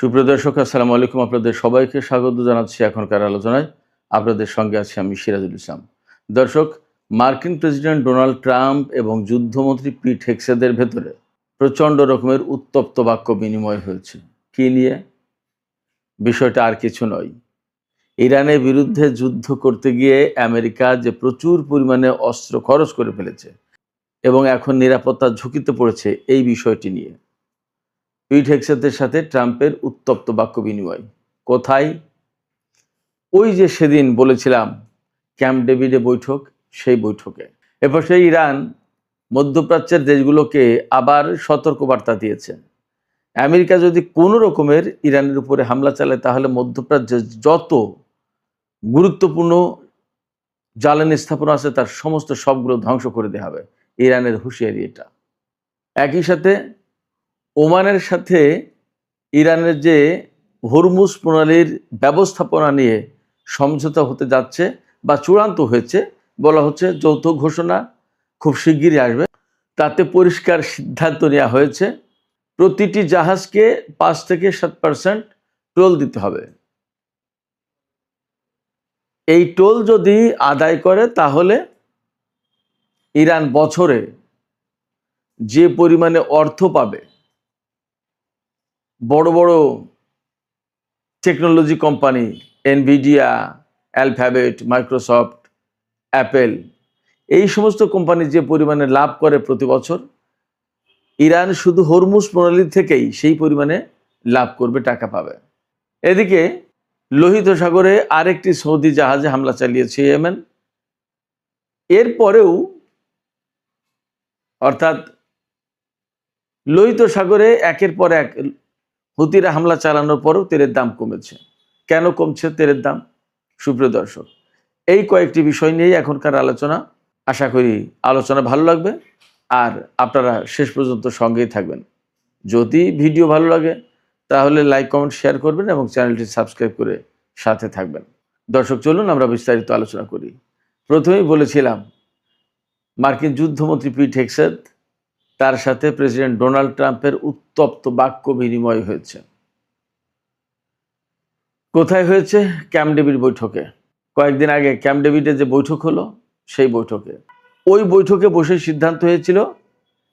সুপ্রিয় দর্শক, আসসালামু আলাইকুম। আপনাদের সবাইকে স্বাগত জানাচ্ছি এখনকার আলোচনায়। আপনাদের সঙ্গে আছি আমি সিরাজুল ইসলাম। দর্শক, মার্কিন প্রেসিডেন্ট ডোনাল্ড ট্রাম্প এবং যুদ্ধমন্ত্রী পিট হেগসেথের ভেতরে প্রচণ্ড রকমের উত্তপ্ত বাক্য বিনিময় হয়েছে। কী নিয়ে? বিষয়টা আর কিছু নয়, ইরানের বিরুদ্ধে যুদ্ধ করতে গিয়ে আমেরিকা যে প্রচুর পরিমাণে অস্ত্র খরচ করে ফেলেছে এবং এখন নিরাপত্তার ঝুঁকিতে পড়েছে, এই বিষয়টি নিয়ে পিট হেগসেথের সাথে ট্রাম্পের উত্তপ্ত বাক্য বিনিময়। কোথায়? ওই যে সেদিন বলেছিলাম ক্যাম্প ডেভিডে বৈঠক, সেই বৈঠকে। এরপর সেই ইরান মধ্যপ্রাচ্যের দেশগুলোকে আবার সতর্কবার্তা দিয়েছে, আমেরিকা যদি কোনো রকমের ইরানের উপরে হামলা চালায় তাহলে মধ্যপ্রাচ্যের যত গুরুত্বপূর্ণ জ্বালানি স্থাপনা আছে তার সমস্ত সবগুলো ধ্বংস করে দেওয়া হবে। ইরানের হুঁশিয়ারি এটা। একই সাথে ওমানের সাথে ইরানের যে হরমুজ প্রণালীর ব্যবস্থাপনা নিয়ে সমঝোতা হতে যাচ্ছে বা চূড়ান্ত হয়েছে, বলা হচ্ছে যৌথ ঘোষণা খুব শিগগিরই আসবে। তাতে পরিষ্কার সিদ্ধান্ত নেওয়া হয়েছে প্রতিটি জাহাজকে 5 থেকে 7% টোল দিতে হবে। এই টোল যদি আদায় করে তাহলে ইরান বছরে যে পরিমাণে অর্থ পাবে, বড় বড় technology company Nvidia, Alphabet, Microsoft, Apple, এই সমস্ত কোম্পানি যে পরিমাণে লাভ করে প্রতি বছর, ইরান শুধু হরমুজ প্রণালী থেকেই সেই পরিমাণে লাভ করবে, টাকা পাবে। এদিকে লোহিত সাগরে আরেকটি সৌদি জাহাজে হামলা চালিয়েছে ইয়েমেন। এরপরেও অর্থাৎ লোহিত সাগরে একের পর এক হুতিরা হামলা চালানোর পরেও তেলের দাম কমেছে। কেন কমছে তেলের দাম? সুপ্রিয় দর্শক, এই কয়েকটি বিষয় নিয়েই এখনকার আলোচনা। আশা করি আলোচনা ভালো লাগবে আর আপনারা শেষ পর্যন্ত সঙ্গেই থাকবেন। যদি ভিডিও ভালো লাগে তাহলে লাইক, কমেন্ট, শেয়ার করবেন এবং চ্যানেলটি সাবস্ক্রাইব করে সাথে থাকবেন। দর্শক, চলুন আমরা বিস্তারিত আলোচনা করি। প্রথমেই বলেছিলাম মার্কিন যুদ্ধমন্ত্রী পিট হেগসেথ, তার সাথে প্রেসিডেন্ট ডোনাল্ড ট্রাম্পের উত্তপ্ত বাক্য বিনিময় হয়েছে। কোথায় হয়েছে? ক্যাম্প ডেভিড বৈঠকে। কয়েকদিন আগে ক্যাম্প ডেভিডে যে বৈঠক হলো, সেই বৈঠকে। ওই বৈঠকে বসে সিদ্ধান্ত হয়েছিল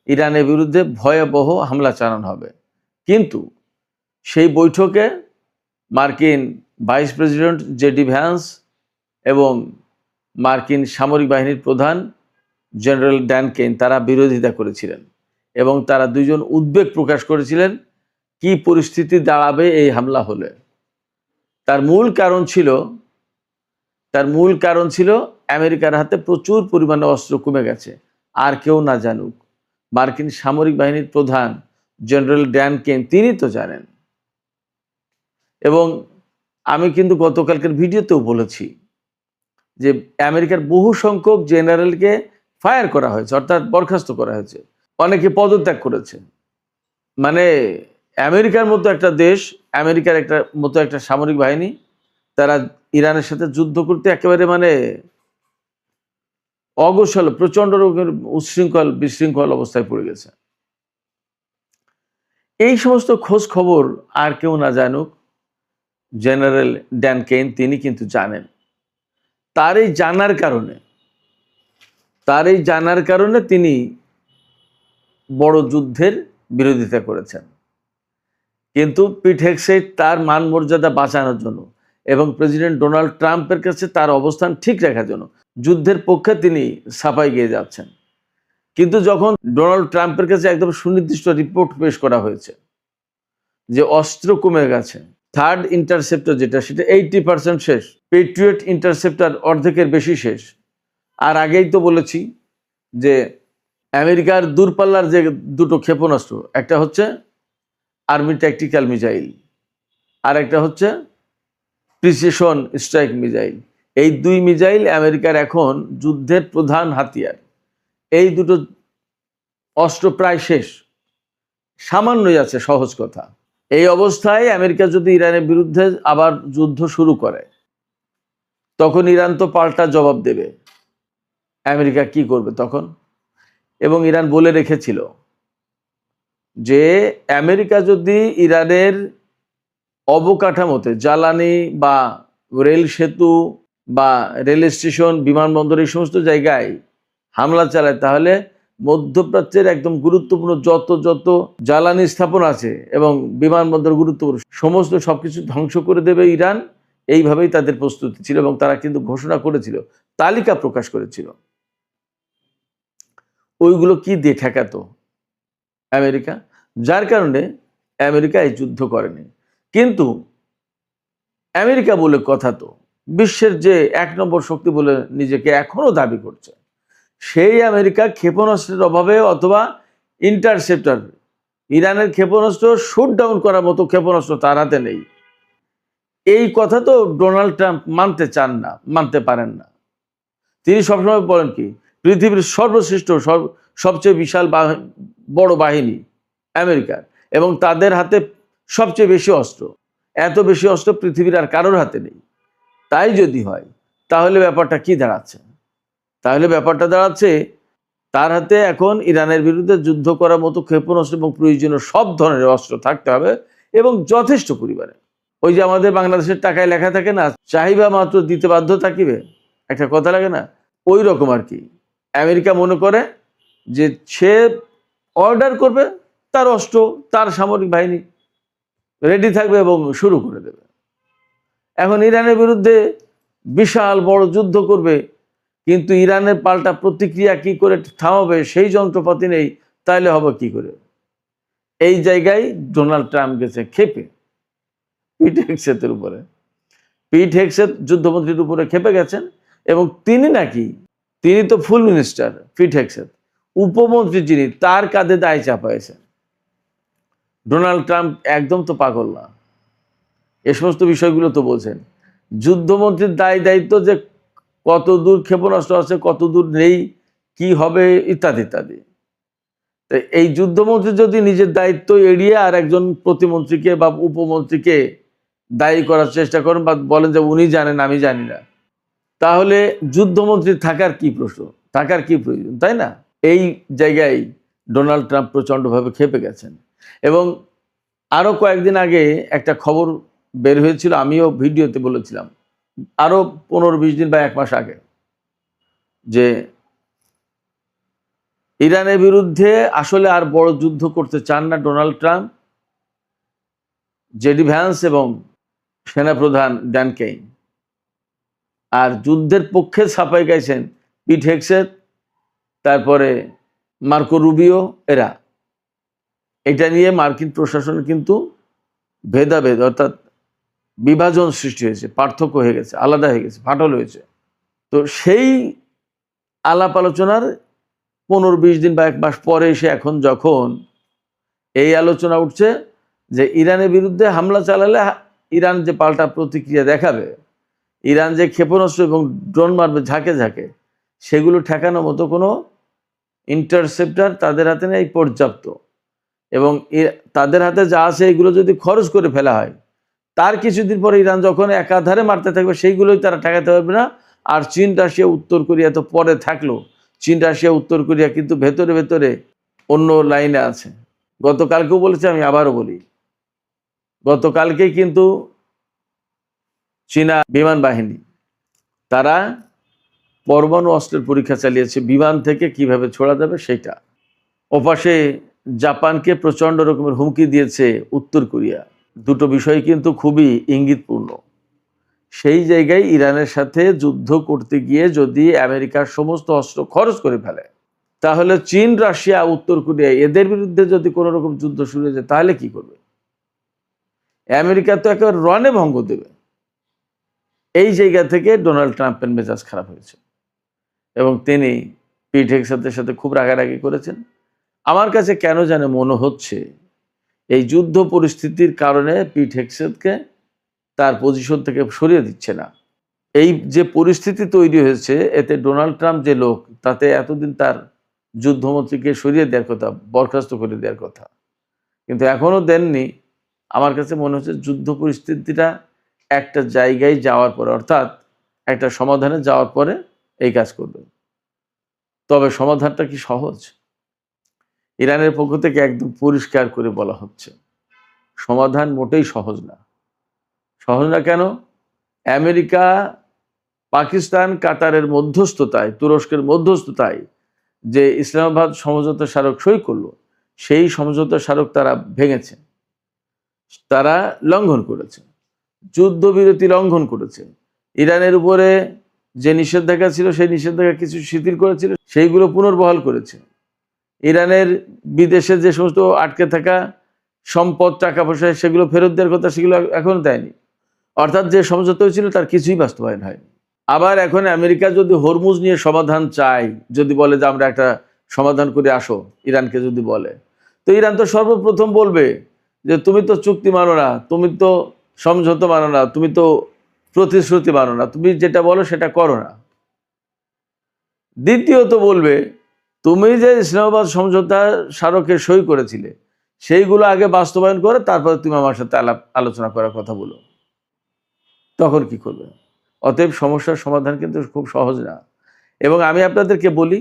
ইরানের বিরুদ্ধে ভয়াবহ হামলা চালানো হবে। কিন্তু সেই বৈঠকে মার্কিন ভাইস প্রেসিডেন্ট জেডি ভ্যান্স এবং মার্কিন সামরিক বাহিনীর প্রধান জেনারেল ড্যান কেন তারা বিরোধিতা করেছিলেন এবং তারা দুইজন উদ্বেগ প্রকাশ করেছিলেন কি পরিস্থিতি দাঁড়াবে এই হামলা হলে। তার মূল কারণ ছিল আমেরিকার হাতে প্রচুর পরিমাণে অস্ত্র কমে গেছে। আর কেউ না জানুক, মার্কিন সামরিক বাহিনীর প্রধান জেনারেল ড্যান কেন তিনি তো জানেন। এবং আমি কিন্তু গতকালকের ভিডিওতেও বলেছি যে আমেরিকার বহু সংখ্যক জেনারেলকে ফায়ার করা হয়েছে, অর্থাৎ বরখাস্ত করা হয়েছে, অনেকে পদত্যাগ করেছে। মানে আমেরিকার মতো একটা দেশ, আমেরিকার মতো একটা সামরিক বাহিনী, তারা ইরানের সাথে যুদ্ধ করতে একেবারে অগোছালো, প্রচণ্ড রকমের বিশৃঙ্খল অবস্থায় পড়ে গেছে। এই সমস্ত খোঁজ খবর আর কেউ না জানুক, জেনারেল ড্যান কেন তিনি কিন্তু জানেন। তার এই জানার কারণে তিনি বড় যুদ্ধের বিরোধিতা করেছেন। কিন্তু পিট হেগসেথ তার মান মর্যাদা বাঁচানোর জন্য এবং প্রেসিডেন্ট ডোনাল্ড ট্রাম্পের কাছে তার অবস্থান ঠিক রাখার জন্য যুদ্ধের পক্ষে তিনি সাফাই গেয়ে যাচ্ছেন। কিন্তু যখন ডোনাল্ড ট্রাম্পের কাছে একদম সুনির্দিষ্ট রিপোর্ট পেশ করা হয়েছে যে অস্ত্র কমে গেছে, থার্ড ইন্টারসেপ্টর যেটা, সেটা 80% শেষ, পেট্রিয়ট ইন্টারসেপ্টর অর্ধেকের বেশি শেষ। আর আগেই তো বলেছি যে আমেরিকার দূরপাল্লার যে দুটো ক্ষেপণাস্ত্র, একটা হচ্ছে আর্মি ট্যাকটিক্যাল মিসাইল আর একটা হচ্ছে প্রিসিশন স্ট্রাইক মিসাইল। এই দুই মিসাইল আমেরিকার এখন যুদ্ধের প্রধান হাতিয়ার। এই দুটো অস্ত্র প্রায় শেষ, সামান্যই আছে, সহজ কথা। এই অবস্থায় আমেরিকা যদি ইরানের বিরুদ্ধে আবার যুদ্ধ শুরু করে তখন ইরান তো পাল্টা জবাব দেবে। আমেরিকা কি করবে তখন? এবং ইরান বলে রেখেছিল যে আমেরিকা যদি ইরানের অবকাঠামোতে জ্বালানি বা রেল সেতু বা রেল স্টেশন, বিমানবন্দর এই সমস্ত জায়গায় হামলা চালায়, তাহলে মধ্যপ্রাচ্যের একদম গুরুত্বপূর্ণ যত যত জ্বালানি স্থাপন আছে এবং বিমানবন্দর গুরুত্বপূর্ণ সমস্ত সবকিছু ধ্বংস করে দেবে ইরান। এইভাবেই তাদের প্রস্তুতি ছিল এবং তারা কিন্তু ঘোষণা করেছিল, তালিকা প্রকাশ করেছিল। ওইগুলো কি দিয়ে ঠেকাতো? আমেরিকা। যার কারণে আমেরিকা এই যুদ্ধ করেনি। কিন্তু আমেরিকা বলে কথা তো বিশ্বের যে ১ নম্বর শক্তি বলে নিজেকে এখনো দাবি করছে, সেই আমেরিকা ক্ষেপণাস্ত্রের অভাবে অথবা ইন্টারসেপ্টর, ইরানের ক্ষেপণাস্ত্র শুট ডাউন করার মতো ক্ষেপণাস্ত্র তার হাতে নেই। এই কথা তো ডোনাল্ড ট্রাম্প মানতে চান না, মানতে পারেন না। তিনি সবসময় বলেন কি, পৃথিবীর সর্বশ্রেষ্ঠ সবচেয়ে বিশাল বড় বাহিনী আমেরিকার, এবং তাদের হাতে সবচেয়ে বেশি অস্ত্র। এত বেশি অস্ত্র পৃথিবীর আর কারোর হাতে নেই। তাই যদি হয় তাহলে ব্যাপারটা কি দাঁড়াচ্ছে? তাহলে ব্যাপারটা দাঁড়াচ্ছে তার হাতে এখন ইরানের বিরুদ্ধে যুদ্ধ করার মতো ক্ষেপণাস্ত্র এবং প্রয়োজনীয় সব ধরনের অস্ত্র থাকতে হবে এবং যথেষ্ট পরিমাণে। ওই যে আমাদের বাংলাদেশের টাকায় লেখা থাকে না, চাহিবা মাত্র দিতে বাধ্য থাকিবে, একটা কথা লাগে না, ওই রকম আর কি। আমেরিকা মনে করে যে সে অর্ডার করবে, তার অস্ত্র, তার সামরিক বাহিনী রেডি থাকবে এবং শুরু করে দেবে। এখন ইরানের বিরুদ্ধে বিশাল বড় যুদ্ধ করবে, কিন্তু ইরানের পাল্টা প্রতিক্রিয়া কি করে থামাবে সেই যন্ত্রপাতি নেই, তাইলে হবে কি করে? এই জায়গায় ডোনাল্ড ট্রাম্প গেছে ক্ষেপে পিট হেগসেতের উপরে। পিট হেগসেত যুদ্ধমন্ত্রীর উপরে ক্ষেপে গেছেন এবং তিনি তো ফুল মিনিস্টার, পিট হেগসেত উপমন্ত্রী যিনি, তার কাঁধে দায় চাপাইছেন। ডোনাল্ড ট্রাম্প একদম তো পাগল না, এ সমস্ত বিষয়গুলো তো বলছেন। যুদ্ধমন্ত্রীর দায়িত্ব যে কত দূর ক্ষেপণাস্ত্র আছে, কত দূর নেই, কি হবে ইত্যাদি ইত্যাদি। এই যুদ্ধমন্ত্রী যদি নিজের দায়িত্ব এড়িয়ে আর একজন প্রতিমন্ত্রীকে বা উপমন্ত্রীকে দায়ী করার চেষ্টা করেন বা বলেন যে উনি জানেন আমি জানি না, তাহলে যুদ্ধমন্ত্রী থাকার কি প্রশ্ন, থাকার কি প্রয়োজন, তাই না? এই জায়গায় ডোনাল্ড ট্রাম্প প্রচণ্ডভাবে ক্ষেপে গেছেন। এবং আরও কয়েকদিন আগে একটা খবর বের হয়েছিল, আমিও ভিডিওতে বলেছিলাম, আরও 15-20 দিন বা 1 মাস আগে, যে ইরানের বিরুদ্ধে আসলে আর বড় যুদ্ধ করতে চান না ডোনাল্ড ট্রাম্প, জেডি ভ্যান্স এবং সেনাপ্রধান ড্যান কেইন। আর যুদ্ধের পক্ষে ছাপাই গাইছেন পিট হেগসেত, তারপরে মার্কো রুবিও। এরা এটা নিয়ে মার্কিন প্রশাসনের কিন্তু ভেদাভেদ অর্থাৎ বিভাজন সৃষ্টি হয়েছে, পার্থক্য হয়ে গেছে, আলাদা হয়ে গেছে, ফাটল হয়েছে। তো সেই আলাপ আলোচনার 15-20 দিন বা 1 মাস পরে এসে এখন যখন এই আলোচনা উঠছে যে ইরানের বিরুদ্ধে হামলা চালালে ইরান যে পাল্টা প্রতিক্রিয়া দেখাবে, ইরান যে ক্ষেপণাস্ত্র এবং ড্রোন মারবে ঝাঁকে ঝাঁকে, সেগুলো ঠেকানোর মতো কোনো ইন্টারসেপ্টার তাদের হাতে নেই পর্যাপ্ত। এবং তাদের হাতে যা আছে এগুলো যদি খরচ করে ফেলা হয়, তার কিছুদিন পরে ইরান যখন একাধারে মারতে থাকবে, সেইগুলোই তারা ঠেকাতে পারবে না। আর চীন, রাশিয়া, উত্তর কোরিয়া তো পরে থাকলো, চীন, রাশিয়া, উত্তর কোরিয়া কিন্তু ভেতরে ভেতরে অন্য লাইনে আছে। গতকালকেও বলেছি, আমি আবারও বলি, গতকালকেই কিন্তু চীনা বিমান বাহিনী তারা পরমাণু অস্ত্রের পরীক্ষা চালিয়েছে, বিমান থেকে কিভাবে ছোড়া যাবে সেটা। ওপাশে জাপানকে প্রচণ্ড রকমের হুমকি দিয়েছে উত্তর কোরিয়া। দুটো বিষয় কিন্তু খুবই ইঙ্গিতপূর্ণ। সেই জায়গায় ইরানের সাথে যুদ্ধ করতে গিয়ে যদি আমেরিকার সমস্ত অস্ত্র খরচ করে ফেলে, তাহলে চীন, রাশিয়া, উত্তর কোরিয়া এদের বিরুদ্ধে যদি কোনো রকম যুদ্ধ শুরু হয়ে যায়, তাহলে কি করবে? আমেরিকা তো একেবারে রণে ভঙ্গ দেবে। এই জায়গা থেকে ডোনাল্ড ট্রাম্পের মেজাজ খারাপ হয়েছে এবং তিনি পিট হেগসেতের সাথে খুব রাগারাগি করেছেন। আমার কাছে কেন যেন মনে হচ্ছে এই যুদ্ধ পরিস্থিতির কারণে পিট হেগসেতকে তার পজিশন থেকে সরিয়ে দিচ্ছে না। এই যে পরিস্থিতি তৈরি হয়েছে, এতে ডোনাল্ড ট্রাম্প যে লোক, তাতে এতদিন তার যুদ্ধমন্ত্রীকে সরিয়ে দেওয়ার কথা, বরখাস্ত করে দেওয়ার কথা, কিন্তু এখনও দেননি। আমার কাছে মনে হচ্ছে যুদ্ধ পরিস্থিতিটা একটা জায়গায় যাওয়ার পরে, অর্থাৎ একটা সমাধানে যাওয়ার পরে এই কাজ করবে। তবে সমাধানটা কি সহজ? ইরানের পক্ষ থেকে একদম পরিষ্কার করে বলা হচ্ছে, সমাধান মোটেই সহজ না। সহজ না কেন? আমেরিকা, পাকিস্তান, কাতারের মধ্যস্থতায়, তুরস্কের মধ্যস্থতায় যে ইসলামাবাদ সমঝোতা স্মারক সই করলো, সেই সমঝোতা স্মারক তারা ভেঙেছে, তারা লঙ্ঘন করেছে, যুদ্ধবিরতি লঙ্ঘন করেছে। ইরানের উপরে যে নিষেধাজ্ঞা ছিল সেই নিষেধাজ্ঞা কিছু শিথিল করেছিল, সেইগুলো পুনর্বহাল করেছে। ইরানের বিদেশে যে সমস্ত আটকে থাকা সম্পদ, টাকা পয়সা, সেগুলো ফেরত দেওয়ার কথা, সেগুলো এখনো দেয়নি। অর্থাৎ যে সমঝোতা হয়েছিল তার কিছুই বাস্তবায়ন হয়নি। আবার এখন আমেরিকা যদি হরমুজ নিয়ে সমাধান চায়, যদি বলে যে আমরা একটা সমাধান করে আসো, ইরানকে যদি বলে, তো ইরান তো সর্বপ্রথম বলবে যে তুমি তো চুক্তি মানো না, তুমি তো সমঝোতা মানো না, তুমি তো প্রতিশ্রুতি মানো না, তুমি যেটা বলো সেটা করো না। দ্বিতীয়ত বলবে, তুমি যে ইসলামাবাদ সমঝোতা স্মারকে সই করেছিলে সেইগুলো আগে বাস্তবায়ন করে তারপরে তুমি আমার সাথে আলোচনা করার কথা বলো। তখন কি করবে? অতএব সমস্যার সমাধান কিন্তু খুব সহজ না। এবং আমি আপনাদেরকে বলি,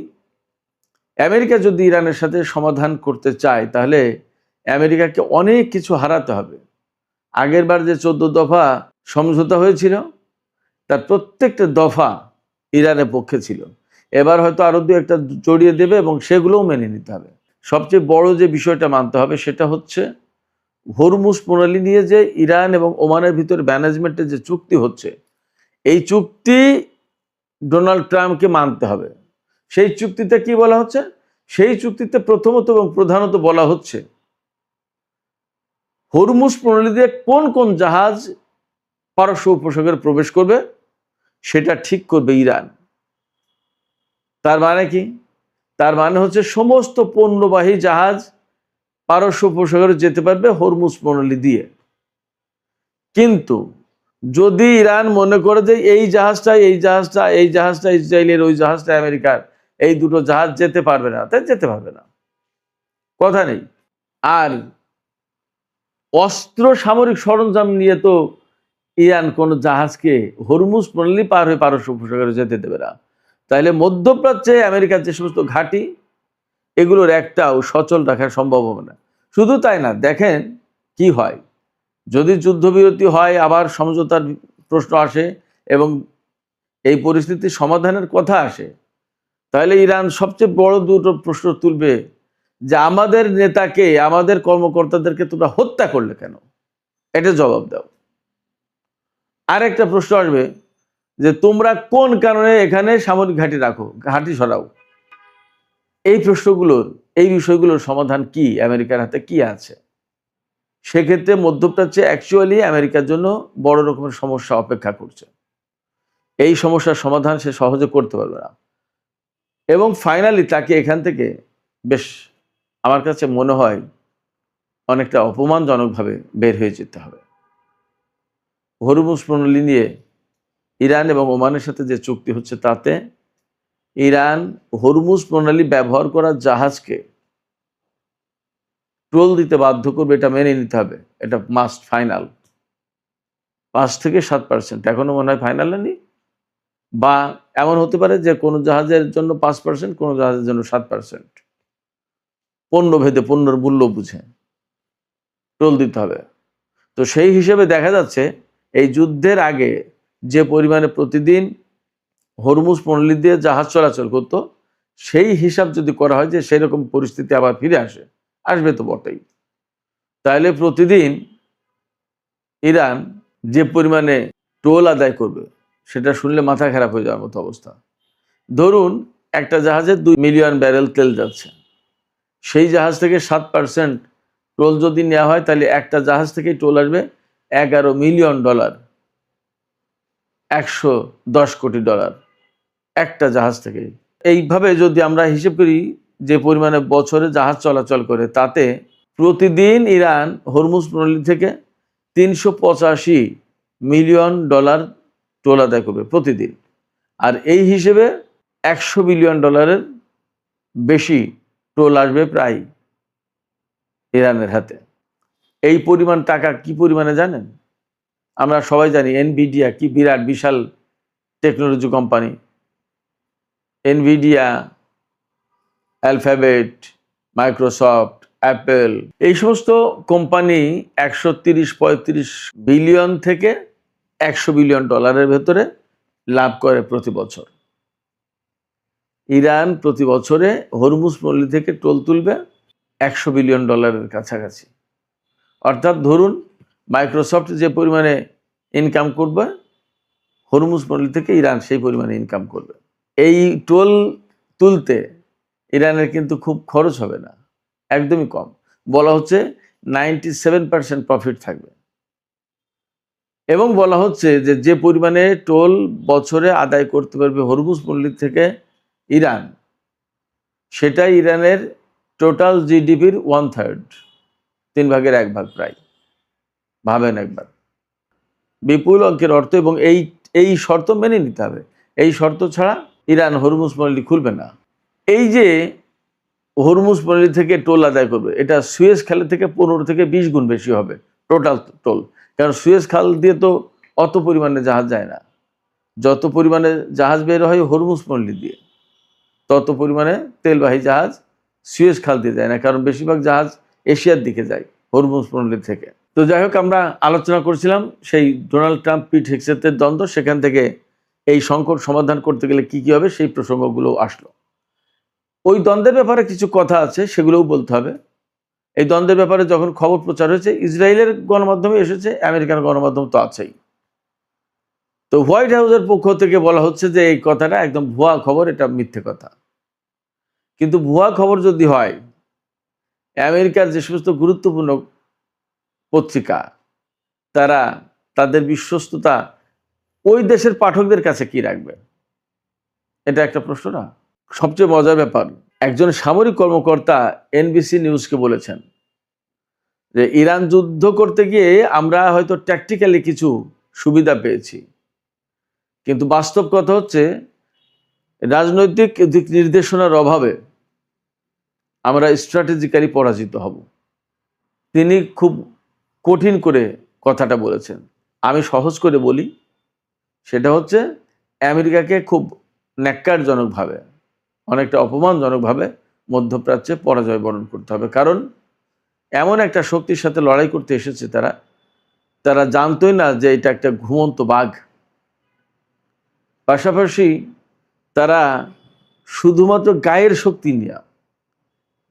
আমেরিকা যদি ইরানের সাথে সমাধান করতে চায় তাহলে আমেরিকাকে অনেক কিছু হারাতে হবে। আগের বার যে 14 দফা সমঝোতা হয়েছিল তার প্রত্যেকটা দফা ইরানের পক্ষে ছিল। এবার হয়তো আরো দু একটা জড়িয়ে দেবে এবং সেগুলোও মেনে নিতে হবে। সবচেয়ে বড় যে বিষয়টা মানতে হবে সেটা হচ্ছে হরমুজ প্রণালী নিয়ে যে ইরান এবং ওমানের ভিতরে ম্যানেজমেন্টের যে চুক্তি হচ্ছে, এই চুক্তি ডোনাল্ড ট্রাম্পকে মানতে হবে। সেই চুক্তিতে কি বলা হচ্ছে? সেই চুক্তিতে প্রথমত এবং প্রধানত বলা হচ্ছে হরমুজ প্রণালী দিয়ে কোন কোন জাহাজ পারস্য উপসাগরে প্রবেশ করবে সেটা ঠিক করবে ইরান। তার মানে কি? তার মানে হচ্ছে সমস্ত পণ্যবাহী জাহাজ পারস্য উপসাগরে যেতে পারবে হরমুজ প্রণালী দিয়ে। কিন্তু যদি ইরান মনে করে যে এই জাহাজটা ইসরায়েলের, ওই জাহাজটা আমেরিকার, এই দুটো জাহাজ যেতে পারবে না, তাই যেতে পারবে না, কথা নেই। আর অস্ত্র সামরিক সরঞ্জাম নিয়ে তো ইরান কোন জাহাজকে হরমুজ প্রণালী পার হয়ে পারস্য উপসাগরে যেতে দেবে না। তাইলে মধ্যপ্রাচ্যে আমেরিকার যে সমস্ত ঘাঁটি, এগুলোর একটাও সচল রাখা সম্ভব হবে না। শুধু তাই না, দেখেন কি হয় যদি যুদ্ধবিরতি হয়, আবার সমঝোতার প্রশ্ন আসে এবং এই পরিস্থিতি সমাধানের কথা আসে, তাহলে ইরান সবচেয়ে বড় দুটো প্রশ্ন তুলবে যে আমাদের নেতাকে, আমাদের কর্মকর্তাদেরকে তোমরা হত্যা করলে কেন, এটা জবাব দাও। আরেকটা প্রশ্ন আসবে যে তোমরা কোন কারণে এখানে সামরিক ঘাঁটি রাখো, ঘাঁটি সরাও। এই প্রশ্নগুলোর, এই বিষয়গুলোর সমাধান কি, আমেরিকার হাতে কি আছে? সেক্ষেত্রে মধ্যপ্রাচ্যে অ্যাকচুয়ালি আমেরিকার জন্য বড় রকমের সমস্যা অপেক্ষা করছে। এই সমস্যার সমাধান সে সহজে করতে পারবে না এবং ফাইনালি তাকে এখান থেকে বেশ, আমার কাছে মনে হয়, অনেকটা অপমানজনকভাবে বের হয়ে যেতে হবে। হরমুজ প্রণালী নিয়ে ইরান এবং ওমানের সাথে যে চুক্তি হচ্ছে তাতে ইরান হরমুজ প্রণালী ব্যবহার করা জাহাজকে টোল দিতে বাধ্য করবে, এটা মেনে নিতে হবে, এটা মাস্ট, ফাইনাল। 5 থেকে 7%, এখনো মনে হয় ফাইনাল হয়নি, বা এমন হতে পারে যে কোনো জাহাজের জন্য 5%, কোনো জাহাজের জন্য 7%, পণ্য ভেদে, পণ্যের মূল্য বুঝে টোল দিতে হবে। তো সেই হিসেবে দেখা যাচ্ছে এই যুদ্ধের আগে যে পরিমাণে প্রতিদিন হরমুজ প্রণালী দিয়ে জাহাজ চলাচল করত, সেই হিসাব যদি করা হয় যে সেই রকম পরিস্থিতি আবার ফিরে আসবে তো বটেই, তাহলে প্রতিদিন ইরান যে পরিমাণে টোল আদায় করবে সেটা শুনলে মাথা খারাপ হয়ে যাওয়ার মতো অবস্থা। ধরুন একটা জাহাজে 2 মিলিয়ন ব্যারেল তেল যাচ্ছে, সেই জাহাজ থেকে 7% টোল যদি নেওয়া হয় তাহলে একটা জাহাজ থেকেই টোল আসবে $11 মিলিয়ন, $110 কোটি, একটা জাহাজ থেকে। এইভাবে যদি আমরা হিসেব করি যে পরিমাণে বছরে জাহাজ চলাচল করে, তাতে প্রতিদিন ইরান হরমুজ প্রণালী থেকে $385 মিলিয়ন টোল আদায় করবে প্রতিদিন। আর এই হিসেবে $100 বিলিয়ন বেশি টোল আসবে প্রায় ইরানের হাতে। এই পরিমাণ টাকা কি পরিমাণে জানেন? আমরা সবাই জানি এনভিডিয়া কি বিরাট বিশাল technology company. Nvidia, Alphabet, Microsoft, Apple, এই সমস্ত কোম্পানি 130-135 বিলিয়ন থেকে 100 বিলিয়ন ডলারের ভেতরে লাভ করে প্রতি বছর। ইরান প্রতি বছরে হরমুজ পল্লী থেকে টোল তুলবে 100 বিলিয়ন ডলারের কাছাকাছি। অর্থাৎ ধরুন মাইক্রোসফট যে পরিমাণে ইনকাম করবে, হরমুজ পল্লী থেকে ইরান সেই পরিমাণে ইনকাম করবে। এই টোল তুলতে ইরানের কিন্তু খুব খরচ হবে না, একদমই কম। বলা হচ্ছে 97% প্রফিট থাকবে এবং বলা হচ্ছে যে যে পরিমাণে টোল বছরে আদায় করতে পারবে হরমুজ পল্লী থেকে ইরান, সেটা ইরানের টোটাল জিডিপির 1/3, 3 ভাগের 1 ভাগ প্রায়। ভাবেন একবার, বিপুল অঙ্কের অর্থ। এবং এই শর্ত মেনে নিতে হবে, এই শর্ত ছাড়া ইরান হরমুজ পল্লী খুলবে না। এই যে হরমুজ পল্লী থেকে টোল আদায় করবে, এটা সুয়েজ খালের থেকে 15 থেকে 20 গুণ বেশি হবে টোটাল টোল। কারণ সুয়েজ খাল দিয়ে তো অত পরিমাণে জাহাজ যায় না, যত পরিমাণে জাহাজ বের হয় হরমুজ পল্লী দিয়ে, তত পরিমাণে তেলবাহী জাহাজ সুয়েজ খাল দিয়ে যায় না, কারণ বেশিরভাগ জাহাজ এশিয়ার দিকে যায় হরমুজ পল্লী থেকে। তো যাই হোক, আমরা আলোচনা করছিলাম সেই ডোনাল্ড ট্রাম্প পিট হেগসেথের দ্বন্দ্ব, সেখান থেকে এই সংকট সমাধান করতে গেলে কি কি হবে সেই প্রসঙ্গগুলো আসলো। ওই দ্বন্দ্বের ব্যাপারে কিছু কথা আছে, সেগুলোও বলতে হবে। এই দ্বন্দ্বের ব্যাপারে যখন খবর প্রচার হয়েছে, ইসরায়েলের গণমাধ্যমে এসেছে, আমেরিকান গণমাধ্যম তো আছেই। তো হোয়াইট হাউসের পক্ষ থেকে বলা হচ্ছে যে এই কথাটা একদম ভুয়া খবর, এটা মিথ্যে কথা। কিন্তু ভুয়া খবর যদি হয়, আমেরিকার যে সমস্ত গুরুত্বপূর্ণ পত্রিকা, তারা তাদের বিশ্বস্ততা ওই দেশের পাঠকদের কাছে কি রাখবে? এটা একটা প্রশ্ন না? সবচেয়ে মজার ব্যাপার, একজন সামরিক কর্মকর্তা এনবিসি নিউজকে বলেছেন যে ইরান যুদ্ধ করতে গিয়ে আমরা হয়তো ট্যাকটিক্যালি কিছু সুবিধা পেয়েছি, কিন্তু বাস্তব কথা হচ্ছে রাজনৈতিক দিক নির্দেশনার অভাবে আমরা স্ট্র্যাটেজিক্যালি পরাজিত হব। তিনি খুব কঠিন করে কথাটা বলেছেন। আমি সহজ করে বলি, সেটা হচ্ছে আমেরিকাকে খুব ন্যাক্কারজনকভাবে, অনেকটা অপমানজনকভাবে মধ্যপ্রাচ্যে পরাজয় বরণ করতে হবে। কারণ এমন একটা শক্তির সাথে লড়াই করতে এসেছে তারা জানতোই না যে এটা একটা ঘুমন্ত বাঘ। পাশাপাশি তারা শুধুমাত্র গায়ের শক্তি নিয়ে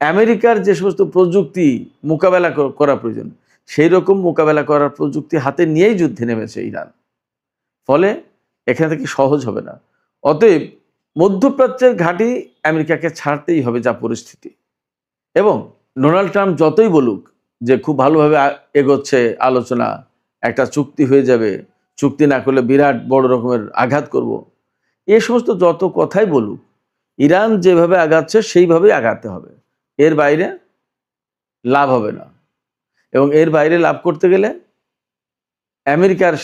আমেরিকার যে সমস্ত প্রযুক্তি মোকাবেলা করা প্রয়োজন, সেই রকম মোকাবেলা করার প্রযুক্তি হাতে নিয়েই যুদ্ধে নেমেছে ইরান। ফলে এখান থেকে সহজ হবে না। অতএব মধ্যপ্রাচ্যের ঘাঁটি আমেরিকাকে ছাড়তেই হবে, যা পরিস্থিতি। এবং ডোনাল্ড ট্রাম্প যতই বলুক যে খুব ভালোভাবে এগোচ্ছে আলোচনা, একটা চুক্তি হয়ে যাবে, চুক্তি না করলে বিরাট বড় রকমের আঘাত করব, এ সমস্ত যত কথাই বলুক, ইরান যেভাবে আগাচ্ছে সেইভাবেই আগাতে হবে, এর বাইরে লাভ হবে না। এবং এর বাইরে লাভ করতে গেলে আমেরিকার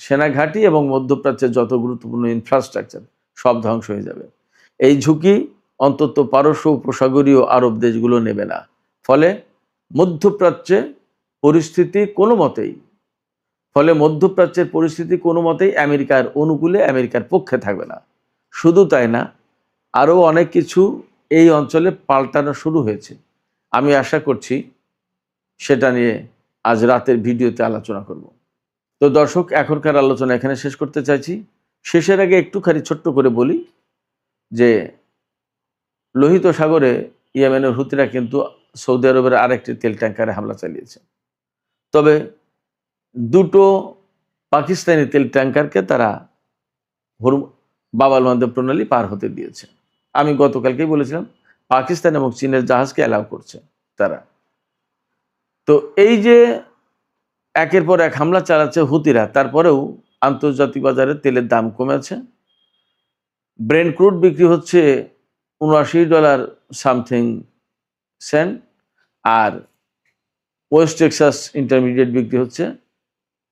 সেনা ঘাঁটি এবং মধ্যপ্রাচ্যের যত গুরুত্বপূর্ণ ইনফ্রাস্ট্রাকচার সব ধ্বংস হয়ে যাবে। এই ঝুঁকি অন্তত পারস্য উপসাগরীয় আরব দেশগুলো নেবে না। ফলে মধ্যপ্রাচ্যে পরিস্থিতি কোনো মতেই আমেরিকার অনুকূলে, আমেরিকার পক্ষে থাকবে না। শুধু তাই না, আরও অনেক কিছু এই অঞ্চলে পাল্টানো শুরু হয়েছে। আমি আশা করছি সেটা নিয়ে আজ রাতের ভিডিওতে আলোচনা করব। তো দর্শক, এখনকার আলোচনা এখানে শেষ করতে চাইছি। শেষের আগে একটুখানি ছোট্ট করে বলি যে লোহিত সাগরে ইয়েমেনের হুতিরা কিন্তু সৌদি আরবের আরেকটি তেল ট্যাঙ্কারে হামলা চালিয়েছে। তবে দুটো পাকিস্তানি তেল ট্যাঙ্কারকে তারা বাব আল মান্দব প্রণালী পার হতে দিয়েছে। আমি গতকালকেই বলেছিলাম, পাকিস্তান এবং চীনের জাহাজকে অ্যালাউ করছে তারা। তো এই যে একের পর এক হামলা চালাচ্ছে হুতিরা, তারপরেও আন্তর্জাতিক বাজারে তেলের দাম কমেছে। ব্রেন্ট ক্রুড বিক্রি হচ্ছে $79 সামথিং সেন্ট, আর ওয়েস্ট টেক্সাস ইন্টারমিডিয়েট বিক্রি হচ্ছে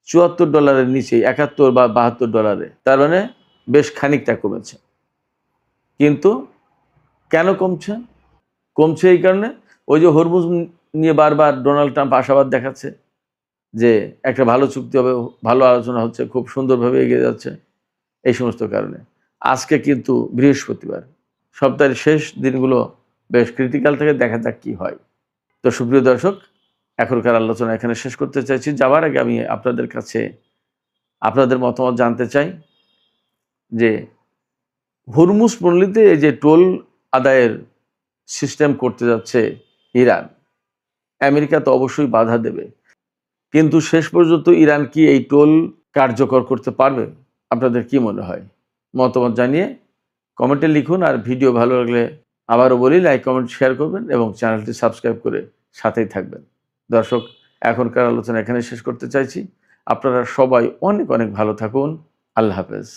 $74 নিচে, 71 বা $72। তার মানে বেশ খানিকটা কমেছে। কিন্তু কেন কমছে এই কারণে, ওই যে হরমুজ নিয়ে বারবার ডোনাল্ড ট্রাম্প আশাবাদ দেখাচ্ছে যে একটা ভালো চুক্তি হবে, ভালো আলোচনা হচ্ছে, খুব সুন্দরভাবে এগিয়ে যাচ্ছে। এই সমস্ত কারণে আজকে কিন্তু বৃহস্পতিবার, সপ্তাহের শেষ দিনগুলো বেশ ক্রিটিক্যাল থেকে, দেখা যাক কি হয়। তো সুপ্রিয় দর্শক, এখনকার আলোচনা এখানে শেষ করতে চাইছি। যাওয়ার আগে আমি আপনাদের কাছে আপনাদের মতামত জানতে চাই যে হরমুজ পল্লীতে এই যে টোল আদায়ের সিস্টেম করতে যাচ্ছে ইরান, আমেরিকা তো অবশ্যই বাধা দেবে, কিন্তু শেষ পর্যন্ত ইরান কি এই টোল কার্যকর করতে পারবে? আপনাদের কি মনে হয়? মতামত জানিয়ে কমেন্টে লিখুন। আর ভিডিও ভালো লাগলে আবারও বলি, লাইক, কমেন্ট, শেয়ার করবেন এবং চ্যানেলটি সাবস্ক্রাইব করে সাথেই থাকবেন। দর্শক, এখনকার আলোচনা এখানে শেষ করতে চাইছি। আপনারা সবাই অনেক অনেক ভালো থাকুন। আল্লাহ হাফেজ।